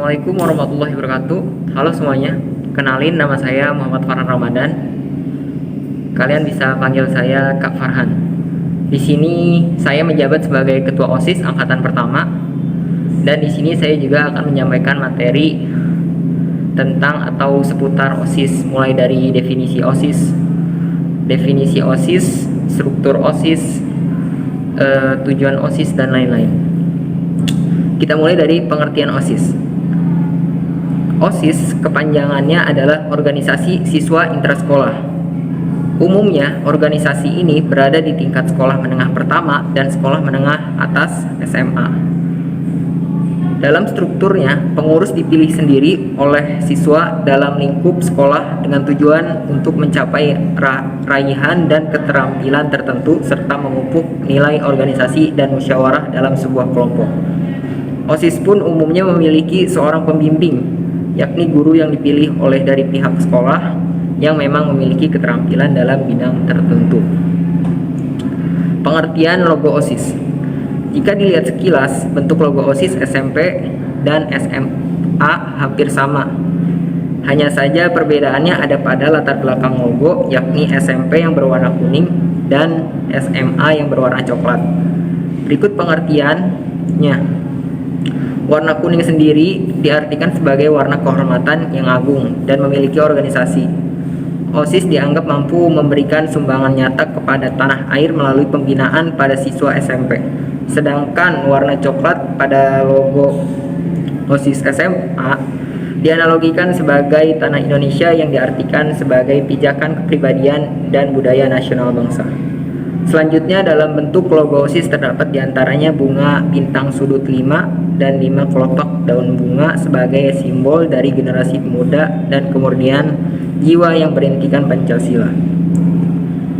Assalamualaikum warahmatullahi wabarakatuh. Halo semuanya, kenalin nama saya Muhammad Farhan Ramadan. Kalian bisa panggil saya Kak Farhan. Di sini saya menjabat sebagai Ketua OSIS Angkatan Pertama, dan di sini saya juga akan menyampaikan materi tentang atau seputar OSIS, mulai dari definisi OSIS, struktur OSIS, tujuan OSIS, dan lain-lain. Kita mulai dari pengertian OSIS. OSIS kepanjangannya adalah Organisasi Siswa Intrasekolah. Umumnya, organisasi ini berada di tingkat sekolah menengah pertama dan sekolah menengah atas SMA. Dalam strukturnya, pengurus dipilih sendiri oleh siswa dalam lingkup sekolah dengan tujuan untuk mencapai raihan dan keterampilan tertentu serta memupuk nilai organisasi dan musyawarah dalam sebuah kelompok. OSIS pun umumnya memiliki seorang pembimbing, yakni guru yang dipilih oleh dari pihak sekolah yang memang memiliki keterampilan dalam bidang tertentu. Pengertian logo OSIS. Jika dilihat sekilas, bentuk logo OSIS SMP dan SMA hampir sama. Hanya saja perbedaannya ada pada latar belakang logo, yakni SMP yang berwarna kuning dan SMA yang berwarna coklat. Berikut pengertiannya. Warna kuning sendiri diartikan sebagai warna kehormatan yang agung dan memiliki organisasi. OSIS dianggap mampu memberikan sumbangan nyata kepada tanah air melalui pembinaan pada siswa SMP. Sedangkan warna coklat pada logo OSIS SMA dianalogikan sebagai tanah Indonesia yang diartikan sebagai pijakan kepribadian dan budaya nasional bangsa. Selanjutnya dalam bentuk logo OSIS terdapat diantaranya bunga bintang sudut 5 dan 5 kelopak daun bunga sebagai simbol dari generasi pemuda dan kemurnian jiwa yang berintikan Pancasila.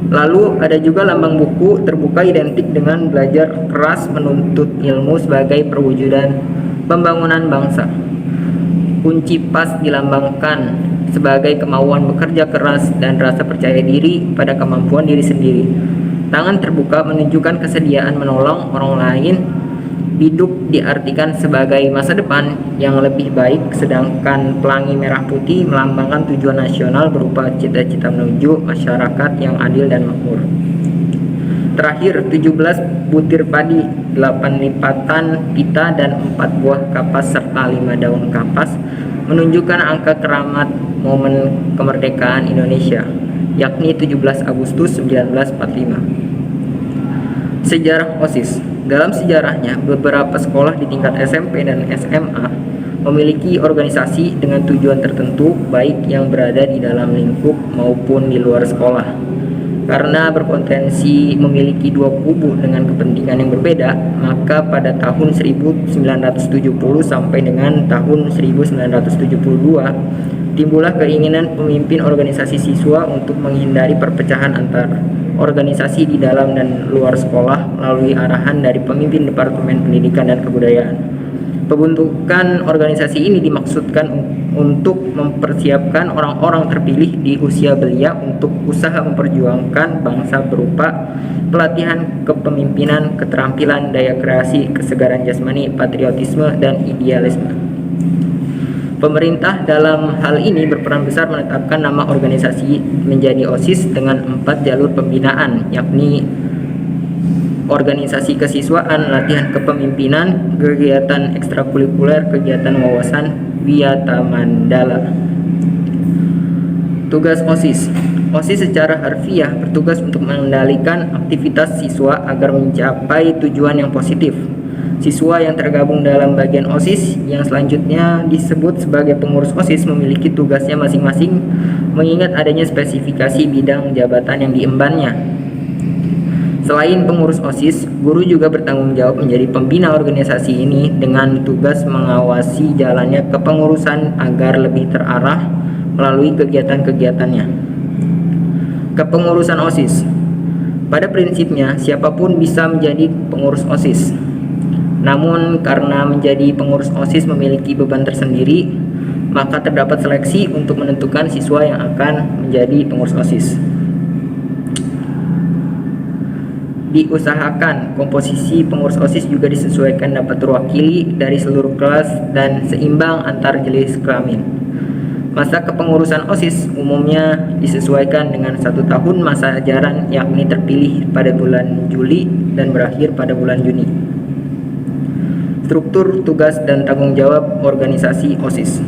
Lalu ada juga lambang buku terbuka identik dengan belajar keras menuntut ilmu sebagai perwujudan pembangunan bangsa. Kunci pas dilambangkan sebagai kemauan bekerja keras dan rasa percaya diri pada kemampuan diri sendiri. Tangan terbuka menunjukkan kesediaan menolong orang lain. Biduk diartikan sebagai masa depan yang lebih baik, sedangkan pelangi merah putih melambangkan tujuan nasional berupa cita-cita menuju masyarakat yang adil dan makmur. Terakhir, 17 butir padi, 8 lipatan pita dan 4 buah kapas serta 5 daun kapas menunjukkan angka keramat momen kemerdekaan Indonesia, yakni 17 Agustus 1945. Sejarah OSIS. Dalam sejarahnya, beberapa sekolah di tingkat SMP dan SMA memiliki organisasi dengan tujuan tertentu, baik yang berada di dalam lingkup maupun di luar sekolah. Karena berpotensi memiliki dua kubu dengan kepentingan yang berbeda, maka pada tahun 1970 sampai dengan tahun 1972 timbullah keinginan pemimpin organisasi siswa untuk menghindari perpecahan antar organisasi di dalam dan luar sekolah melalui arahan dari pemimpin Departemen Pendidikan dan Kebudayaan. Pembentukan organisasi ini dimaksudkan untuk mempersiapkan orang-orang terpilih di usia belia untuk usaha memperjuangkan bangsa berupa pelatihan kepemimpinan, keterampilan, daya kreasi, kesegaran jasmani, patriotisme, dan idealisme. Pemerintah dalam hal ini berperan besar menetapkan nama organisasi menjadi OSIS dengan 4 jalur pembinaan, yakni organisasi kesiswaan, latihan kepemimpinan, kegiatan ekstrakurikuler, kegiatan wawasan, Wiyata Mandala. Tugas OSIS. OSIS secara harfiah bertugas untuk mengendalikan aktivitas siswa agar mencapai tujuan yang positif. Siswa yang tergabung dalam bagian OSIS yang selanjutnya disebut sebagai pengurus OSIS memiliki tugasnya masing-masing mengingat adanya spesifikasi bidang jabatan yang diembannya. Selain pengurus OSIS, guru juga bertanggung jawab menjadi pembina organisasi ini dengan tugas mengawasi jalannya kepengurusan agar lebih terarah melalui kegiatan-kegiatannya. Kepengurusan OSIS. Pada prinsipnya, siapapun bisa menjadi pengurus OSIS. Namun karena menjadi pengurus OSIS memiliki beban tersendiri, maka terdapat seleksi untuk menentukan siswa yang akan menjadi pengurus OSIS. Diusahakan komposisi pengurus OSIS juga disesuaikan dapat terwakili dari seluruh kelas dan seimbang antar jenis kelamin. Masa kepengurusan OSIS umumnya disesuaikan dengan 1 tahun masa ajaran, yakni terpilih pada bulan Juli dan berakhir pada bulan Juni. Struktur, tugas, dan tanggung jawab organisasi OSIS.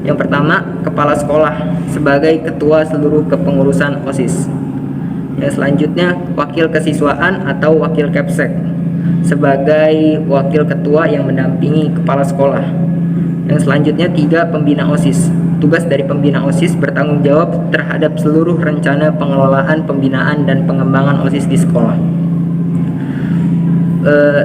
Yang pertama, kepala sekolah sebagai ketua seluruh kepengurusan OSIS. Yang selanjutnya, wakil kesiswaan atau wakil Kepsek sebagai wakil ketua yang mendampingi kepala sekolah. Yang selanjutnya, 3, pembina OSIS. Tugas dari pembina OSIS bertanggung jawab terhadap seluruh rencana pengelolaan, pembinaan, dan pengembangan OSIS di sekolah.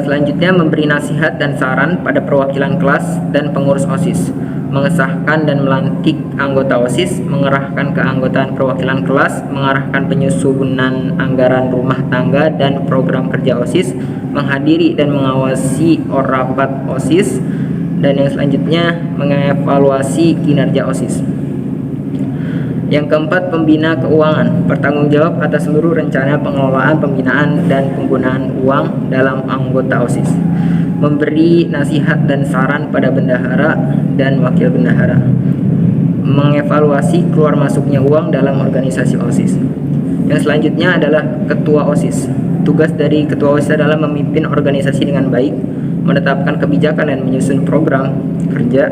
Selanjutnya, memberi nasihat dan saran pada perwakilan kelas dan pengurus OSIS, mengesahkan dan melantik anggota OSIS, mengerahkan keanggotaan perwakilan kelas, mengarahkan penyusunan anggaran rumah tangga dan program kerja OSIS, menghadiri dan mengawasi rapat OSIS, dan yang selanjutnya mengevaluasi kinerja OSIS. Yang keempat, pembina keuangan, bertanggung jawab atas seluruh rencana pengelolaan, pembinaan, dan penggunaan uang dalam anggota OSIS, memberi nasihat dan saran pada bendahara dan wakil bendahara, mengevaluasi keluar masuknya uang dalam organisasi OSIS. Yang selanjutnya adalah ketua OSIS. Tugas dari ketua OSIS adalah memimpin organisasi dengan baik, menetapkan kebijakan dan menyusun program kerja.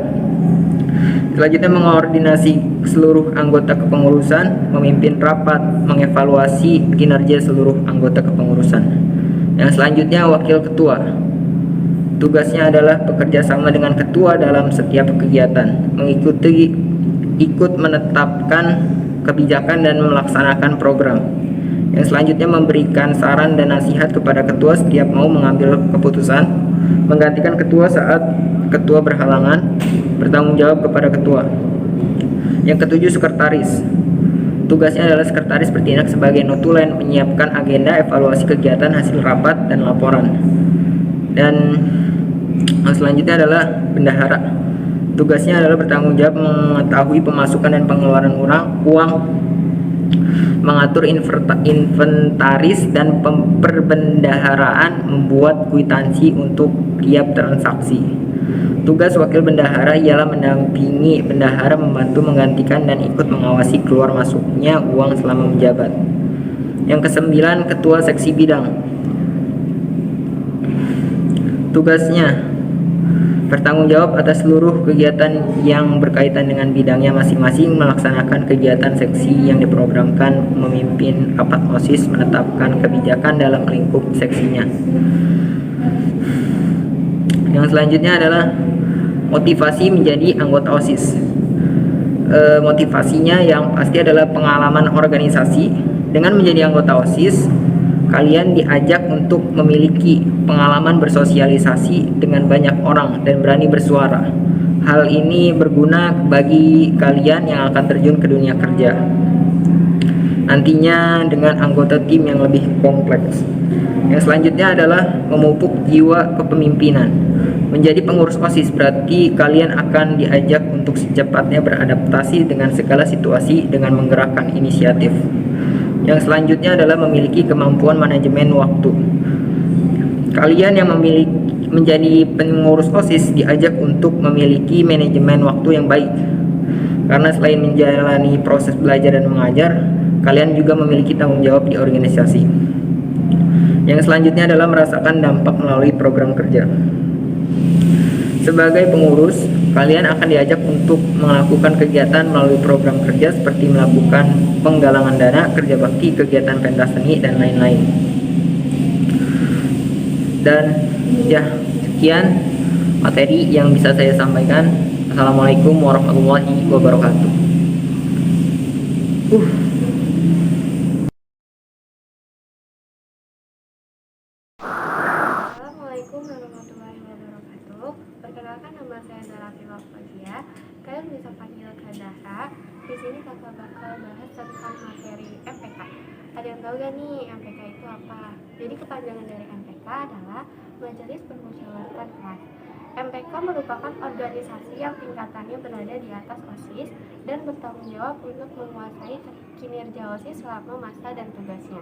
Selanjutnya, mengordinasi seluruh anggota kepengurusan, memimpin rapat, mengevaluasi kinerja seluruh anggota kepengurusan. Yang selanjutnya, wakil ketua. Tugasnya adalah bekerja sama dengan ketua dalam setiap kegiatan, ikut menetapkan kebijakan dan melaksanakan program. Yang selanjutnya, memberikan saran dan nasihat kepada ketua setiap mau mengambil keputusan, menggantikan ketua saat ketua berhalangan, bertanggung jawab kepada ketua. Yang ketujuh, sekretaris. Tugasnya adalah sekretaris bertindak sebagai notulen, menyiapkan agenda, evaluasi kegiatan, hasil rapat, dan laporan. Dan selanjutnya adalah bendahara. Tugasnya adalah bertanggung jawab mengetahui pemasukan dan pengeluaran uang, mengatur inventaris dan perbendaharaan, membuat kwitansi untuk tiap transaksi. Tugas wakil bendahara ialah mendampingi bendahara, membantu, menggantikan, dan ikut mengawasi keluar masuknya uang selama menjabat. Yang kesembilan, ketua seksi bidang. Tugasnya bertanggung jawab atas seluruh kegiatan yang berkaitan dengan bidangnya masing-masing, melaksanakan kegiatan seksi yang diprogramkan, memimpin rapat OSIS, menetapkan kebijakan dalam lingkup seksinya. Yang selanjutnya adalah motivasi menjadi anggota OSIS. Motivasinya yang pasti adalah pengalaman organisasi. Dengan menjadi anggota OSIS, kalian diajak untuk memiliki pengalaman bersosialisasi dengan banyak orang dan berani bersuara. Hal ini berguna bagi kalian yang akan terjun ke dunia kerja nantinya dengan anggota tim yang lebih kompleks. Yang selanjutnya adalah memupuk jiwa kepemimpinan. Menjadi pengurus OSIS berarti kalian akan diajak untuk secepatnya beradaptasi dengan segala situasi dengan menggerakkan inisiatif. Yang selanjutnya adalah memiliki kemampuan manajemen waktu. Kalian yang menjadi pengurus OSIS diajak untuk memiliki manajemen waktu yang baik. Karena selain menjalani proses belajar dan mengajar, kalian juga memiliki tanggung jawab di organisasi. Yang selanjutnya adalah merasakan dampak melalui program kerja. Sebagai pengurus, kalian akan diajak untuk melakukan kegiatan melalui program kerja seperti melakukan penggalangan dana, kerja bakti, kegiatan pentas seni, dan lain-lain. Dan ya, sekian materi yang bisa saya sampaikan. Assalamualaikum warahmatullahi wabarakatuh. Assalamualaikum warahmatullahi wabarakatuh. Perkenalkan, nama saya Zarafi Wafazia. Kalian bisa panggil Kak Zahra. Di sini kakak bakal bahas tentang materi MPK. Ada yang tahu gak nih MPK itu apa? Jadi kepanjangan dari MPK adalah Majelis Permusyawaratan Kelas. MPK merupakan organisasi yang tingkatannya berada di atas OSIS dan bertanggung jawab untuk menguasai kinerja OSIS selama masa dan tugasnya.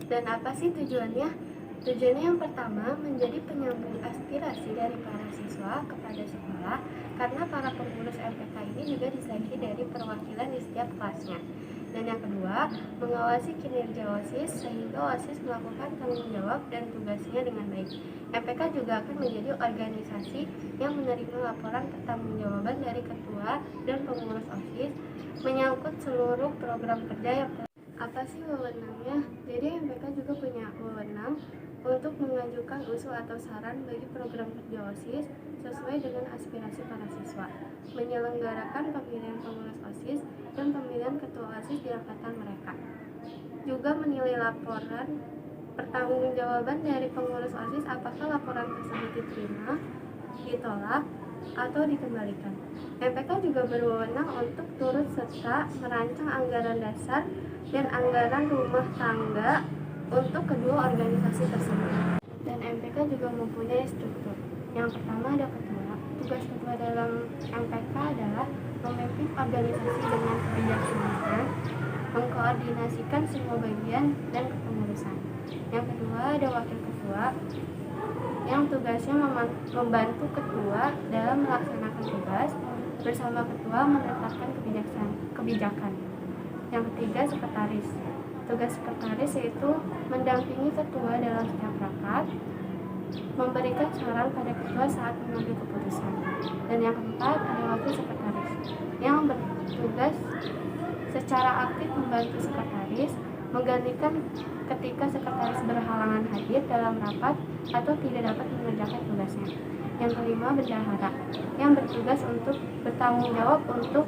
Dan apa sih tujuannya? Tujuannya yang pertama, menjadi penyambung aspirasi dari para siswa kepada sekolah, karena para pengurus MPK ini juga diseleksi dari perwakilan di setiap kelasnya. Dan yang kedua, mengawasi kinerja OSIS sehingga OSIS melakukan tanggung jawab dan tugasnya dengan baik. MPK juga akan menjadi organisasi yang menerima laporan pertanggungjawaban dari ketua dan pengurus OSIS menyangkut seluruh program kerja yang apa sih wewenangnya? Jadi MPK juga punya wewenang untuk mengajukan usul atau saran bagi program kerja OSIS sesuai dengan aspirasi para siswa, menyelenggarakan pemilihan pengurus OSIS dan pemilihan ketua OSIS di angkatan mereka. Juga menilai laporan pertanggungjawaban dari pengurus OSIS apakah laporan tersebut diterima, ditolak, atau dikembalikan. MPK juga berwenang untuk turut serta merancang anggaran dasar dan anggaran rumah tangga untuk kedua organisasi tersebut. Dan MPK juga mempunyai struktur. Yang pertama ada ketua. Tugas ketua dalam MPK adalah memimpin organisasi dengan kebijaksanaan, mengkoordinasikan semua bagian dan kepengurusan. Yang kedua ada wakil ketua, yang tugasnya membantu ketua dalam melaksanakan tugas, bersama ketua menetapkan kebijakan. Yang ketiga sekretaris. Tugas sekretaris yaitu mendampingi ketua dalam setiap rapat, memberikan saran pada ketua saat mengambil keputusan. Dan yang keempat ada wakil sekretaris, yang bertugas secara aktif membantu sekretaris, menggantikan ketika sekretaris berhalangan hadir dalam rapat atau tidak dapat mengerjakan tugasnya. Yang kelima bendahara, yang bertugas untuk bertanggung jawab untuk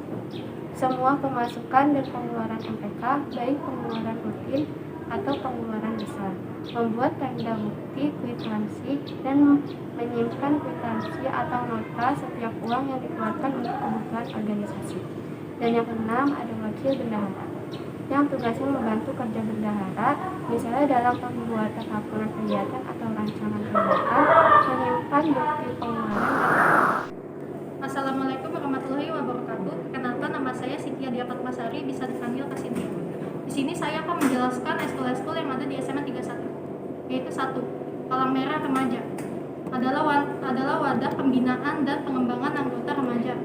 semua pemasukan dan pengeluaran MPK, baik pengeluaran rutin atau pengeluaran besar, membuat tanda bukti kwitansi dan menyimpan kwitansi atau nota setiap uang yang dikeluarkan untuk kebutuhan organisasi. Dan yang keenam ada wakil bendahara, yang tugasnya membantu kerja bendahara, misalnya dalam pembuatan laporan kegiatan atau rancangan kegiatan, menyimpan bukti pengeluaran. Assalamualaikum warahmatullahi wabarakatuh. Kenalkan, nama saya Cynthia Diapatmasari, bisa dipanggil Kak Cynthia. Di sini saya akan menjelaskan eskul-eskul yang ada di SMA 31, yaitu 1. Palang Merah Remaja adalah wadah pembinaan dan pengembangan anggota remaja.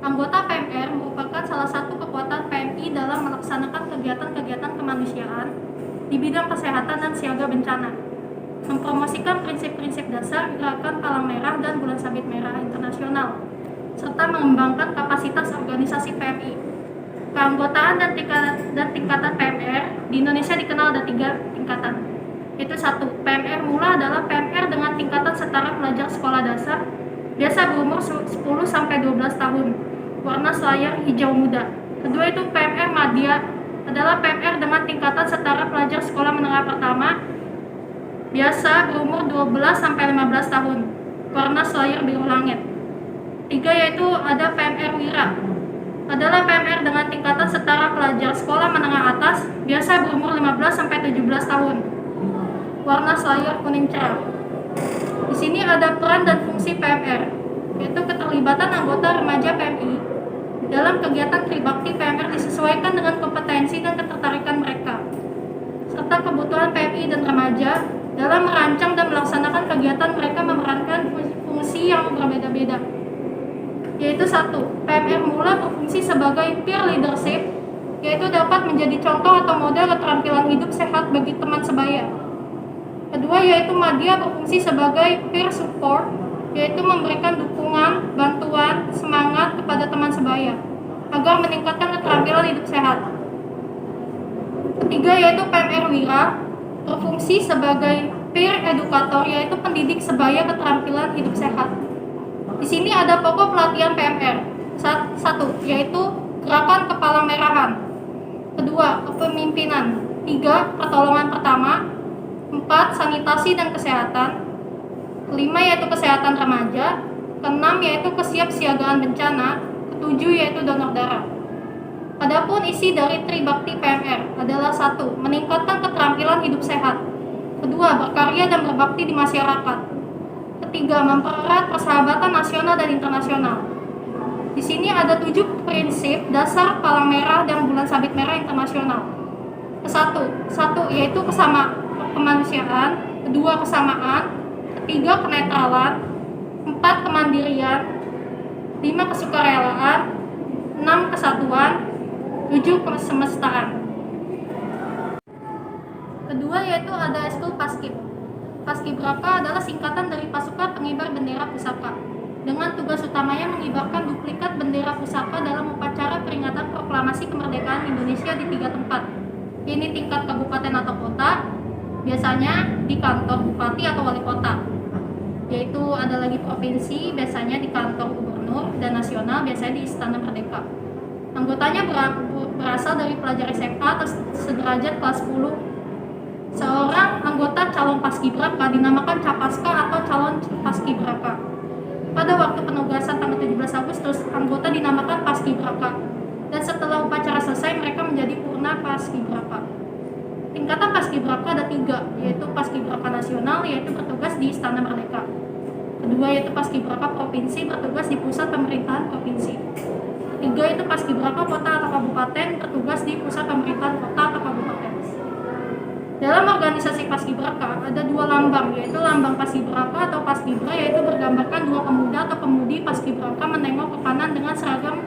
Anggota PMR merupakan salah satu kekuatan PMI dalam melaksanakan kegiatan-kegiatan kemanusiaan di bidang kesehatan dan siaga bencana, mempromosikan prinsip-prinsip dasar gerakan Palang Merah dan Bulan Sabit Merah Internasional, serta mengembangkan kapasitas organisasi PMI. Keanggotaan dan tingkatan PMR di Indonesia dikenal ada 3 tingkatan, yaitu 1. PMR Mula adalah PMR dengan tingkatan setara pelajar sekolah dasar, biasa berumur 10-12 tahun, warna selayar hijau muda. Kedua itu PMR Madya, adalah PMR dengan tingkatan setara pelajar sekolah menengah pertama, biasa berumur 12-15 tahun, warna selayar biru langit. 3 yaitu ada PMR Wira, adalah PMR dengan tingkatan setara pelajar sekolah menengah atas, biasa berumur 15-17 tahun, warna selayar kuning cerah. Di sini ada peran dan fungsi PMR, yaitu keterlibatan anggota remaja PMI dalam kegiatan tribakti PMR disesuaikan dengan kompetensi dan ketertarikan mereka, serta kebutuhan PMI dan remaja dalam merancang dan melaksanakan kegiatan. Mereka memerankan fungsi yang berbeda-beda, yaitu 1. PMR Mula berfungsi sebagai peer leadership, yaitu dapat menjadi contoh atau model keterampilan hidup sehat bagi teman sebaya. Kedua yaitu Madya berfungsi sebagai peer support, yaitu memberikan dukungan, bantuan, semangat kepada teman sebaya agar meningkatkan keterampilan hidup sehat. Ketiga yaitu PMR Wira berfungsi sebagai peer educator, yaitu pendidik sebaya keterampilan hidup sehat. Di sini ada pokok pelatihan PMR. 1. Yaitu gerakan kepala merahan. 2. Kepemimpinan. 3. Pertolongan pertama. 4. Sanitasi dan kesehatan. 5. Yaitu kesehatan remaja. 6. Yaitu kesiapsiagaan bencana. 7. Yaitu donor darah. Adapun isi dari Tribakti PMR adalah 1. Meningkatkan keterampilan hidup sehat. 2. Berkarya dan berbakti di masyarakat. Ketiga, mempererat persahabatan nasional dan internasional. Di sini ada 7 prinsip dasar Palang Merah dan Bulan Sabit Merah Internasional. Satu yaitu kemanusiaan, kedua kesamaan, ketiga kenetralan, 4 kemandirian, 5 kesukarelaan, 6 kesatuan, 7 kesemestaan. Kedua yaitu ada Eskul Paskib. Paskibraka adalah singkatan dari Pasukan Pengibar Bendera Pusaka, dengan tugas utamanya mengibarkan duplikat bendera pusaka dalam upacara peringatan proklamasi kemerdekaan Indonesia di 3 tempat. Ini tingkat kabupaten atau kota, biasanya di kantor bupati atau wali kota. Yaitu ada lagi provinsi, biasanya di kantor gubernur, dan nasional biasanya di Istana Merdeka. Anggotanya berasal dari pelajar SMA atau sederajat kelas 10. Seorang anggota calon paskibraka dinamakan capaska atau calon paskibraka. Pada waktu penugasan tanggal 17 Agustus, anggota dinamakan paskibraka. Dan setelah upacara selesai, mereka menjadi purna paskibraka. Tingkatan paskibraka ada 3, yaitu paskibraka nasional, yaitu bertugas di Istana Merdeka. Kedua yaitu paskibraka provinsi, bertugas di pusat pemerintahan provinsi. Ketiga itu paskibraka kota atau kabupaten, bertugas di pusat pemerintahan kota atau kabupaten. Dalam organisasi paskibraka ada 2 lambang, yaitu lambang paskibraka atau paskibra, yaitu bergambarkan 2 pemuda atau pemudi paskibraka menengok ke kanan dengan seragam.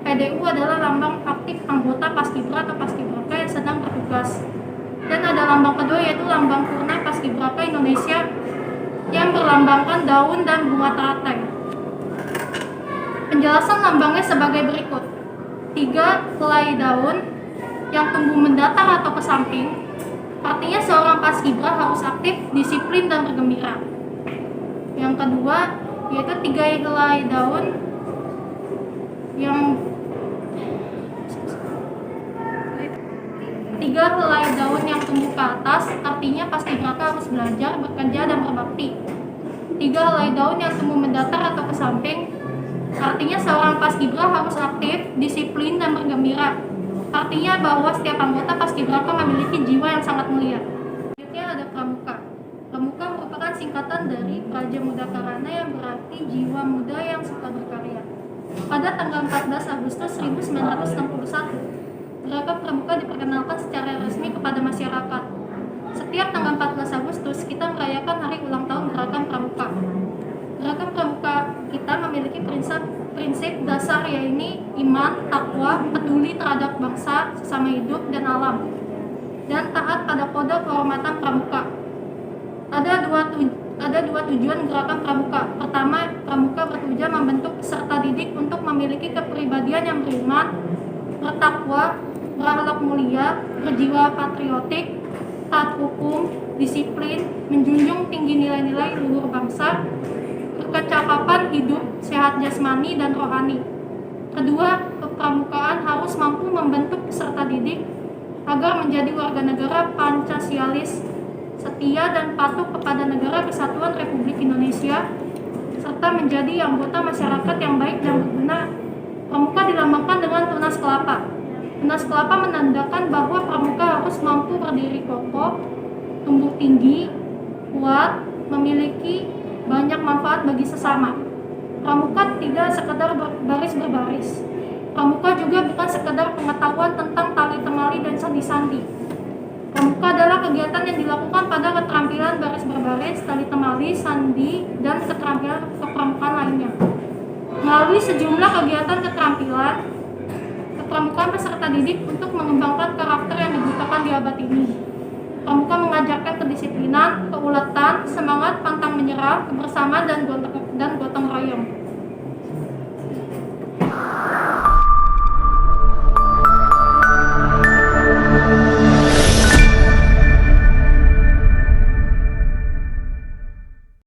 PDU adalah lambang aktif anggota paskibra atau paskibraka yang sedang bertugas. Dan ada lambang kedua yaitu lambang purna paskibraka Indonesia yang berlambangkan daun dan bunga teratai. Penjelasan lambangnya sebagai berikut. 3 helai daun yang tumbuh mendatar atau ke samping. Artinya seorang paskibra harus aktif, disiplin, dan bergembira. Yang kedua yaitu 3 helai daun yang tumbuh ke atas, artinya paskibraka harus belajar, bekerja, dan berbakti. 3 helai daun yang tumbuh mendatar atau ke samping, artinya seorang paskibra harus aktif, disiplin, dan bergembira. Artinya bahwa setiap anggota paskibraka memiliki jiwa yang sangat mulia. Selanjutnya ada pramuka. Pramuka merupakan singkatan dari Praja Muda Karana yang berarti jiwa muda yang suka berkarya. Pada tanggal 14 Agustus 1961, gerakan pramuka diperkenalkan secara resmi kepada masyarakat. Setiap tanggal 14 Agustus kita merayakan hari ulang tahun gerakan pramuka. Gerakan pramuka kita memiliki prinsip dasar, yaitu iman, takwa, peduli terhadap bangsa, sesama hidup, dan alam, dan taat pada kode kehormatan pramuka. Ada dua tujuan gerakan pramuka. Pertama, pramuka bertujuan membentuk peserta didik untuk memiliki kepribadian yang beriman, bertakwa, berakhlak mulia, berjiwa patriotik, taat hukum, disiplin, menjunjung tinggi nilai-nilai luhur bangsa, berkecapapan hidup, sehat jasmani dan rohani. Kedua, kepramukaan harus mampu membentuk peserta didik agar menjadi warga negara Pancasialis, setia dan patuh kepada Negara Kesatuan Republik Indonesia, serta menjadi anggota masyarakat yang baik dan berguna. Pramuka dilambangkan dengan tunas kelapa. Tunas kelapa menandakan bahwa pramuka harus mampu berdiri kokoh, tumbuh tinggi, kuat, memiliki banyak manfaat bagi sesama. Pramuka tidak sekedar baris berbaris. Pramuka juga bukan sekedar pengetahuan tentang tali temali dan sandi-sandi. Pramuka adalah kegiatan yang dilakukan pada keterampilan baris berbaris, tali temali, sandi, dan keterampilan kepramukaan lainnya. Melalui sejumlah kegiatan keterampilan, kepramukaan peserta didik untuk mengembangkan karakter yang dibutuhkan di abad ini. Pramuka mengajarkan kedisiplinan, keuletan, semangat pantang menyerah, kebersamaan, dan gontok